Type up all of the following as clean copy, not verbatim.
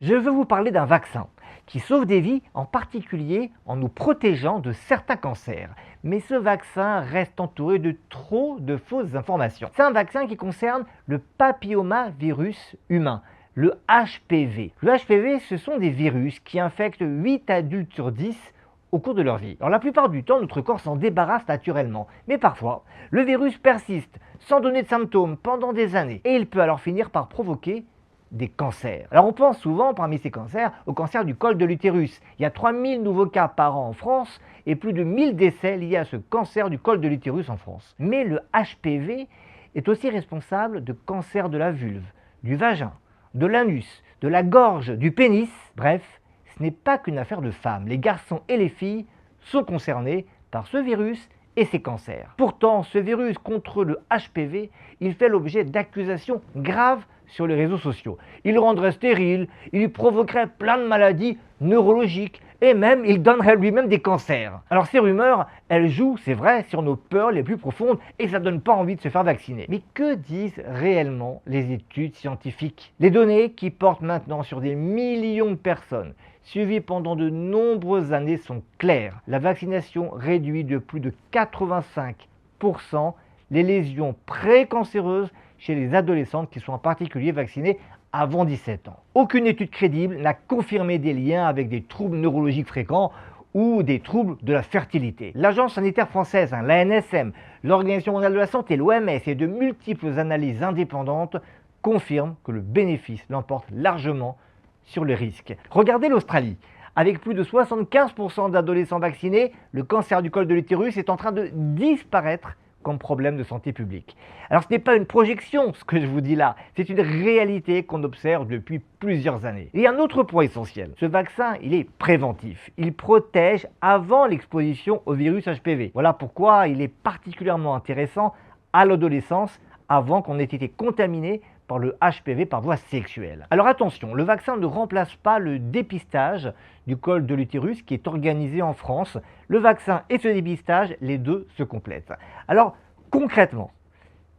Je veux vous parler d'un vaccin qui sauve des vies, en particulier en nous protégeant de certains cancers. Mais ce vaccin reste entouré de trop de fausses informations. C'est un vaccin qui concerne le papillomavirus humain, le HPV. Le HPV, ce sont des virus qui infectent 8 adultes sur 10 au cours de leur vie. Alors la plupart du temps, notre corps s'en débarrasse naturellement. Mais parfois, le virus persiste sans donner de symptômes pendant des années. Et il peut alors finir par provoquer des cancers. Alors on pense souvent parmi ces cancers au cancer du col de l'utérus. Il y a 3000 nouveaux cas par an en France et plus de 1000 décès liés à ce cancer du col de l'utérus en France. Mais le HPV est aussi responsable de cancers de la vulve, du vagin, de l'anus, de la gorge, du pénis. Bref, ce n'est pas qu'une affaire de femmes. Les garçons et les filles sont concernés par ce virus et ses cancers. Pourtant, ce virus contre le HPV, il fait l'objet d'accusations graves sur les réseaux sociaux. Il rendrait stérile, il provoquerait plein de maladies neurologiques et même il donnerait lui-même des cancers. Alors ces rumeurs, elles jouent, c'est vrai, sur nos peurs les plus profondes et ça donne pas envie de se faire vacciner. Mais que disent réellement les études scientifiques? Les données qui portent maintenant sur des millions de personnes suivies pendant de nombreuses années sont claires. La vaccination réduit de plus de 85% les lésions précancéreuses chez les adolescentes qui sont en particulier vaccinées avant 17 ans. Aucune étude crédible n'a confirmé des liens avec des troubles neurologiques fréquents ou des troubles de la fertilité. L'Agence sanitaire française, l'ANSM, l'Organisation mondiale de la santé, l'OMS et de multiples analyses indépendantes confirment que le bénéfice l'emporte largement sur le risque. Regardez l'Australie. Avec plus de 75% d'adolescents vaccinés, le cancer du col de l'utérus est en train de disparaître comme problème de santé publique. Alors ce n'est pas une projection ce que je vous dis là, c'est une réalité qu'on observe depuis plusieurs années. Et un autre point essentiel, ce vaccin il est préventif, il protège avant l'exposition au virus HPV. Voilà pourquoi il est particulièrement intéressant à l'adolescence avant qu'on ait été contaminé par le HPV par voie sexuelle. Alors attention, le vaccin ne remplace pas le dépistage du col de l'utérus qui est organisé en France. Le vaccin et ce dépistage, les deux se complètent. Alors concrètement,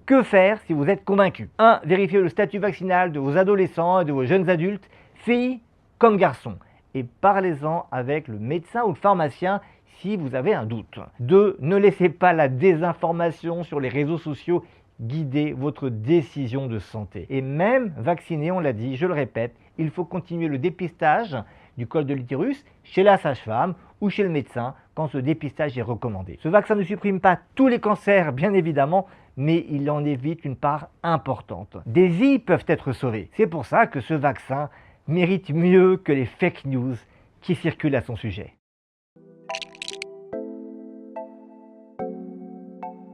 que faire si vous êtes convaincu? 1. Vérifiez le statut vaccinal de vos adolescents et de vos jeunes adultes, filles comme garçons. Et parlez-en avec le médecin ou le pharmacien si vous avez un doute. 2. Ne laissez pas la désinformation sur les réseaux sociaux guider votre décision de santé. Et même vacciné, on l'a dit, je le répète, il faut continuer le dépistage du col de l'utérus chez la sage-femme ou chez le médecin quand ce dépistage est recommandé. Ce vaccin ne supprime pas tous les cancers, bien évidemment, mais il en évite une part importante. Des vies peuvent être sauvées. C'est pour ça que ce vaccin mérite mieux que les fake news qui circulent à son sujet.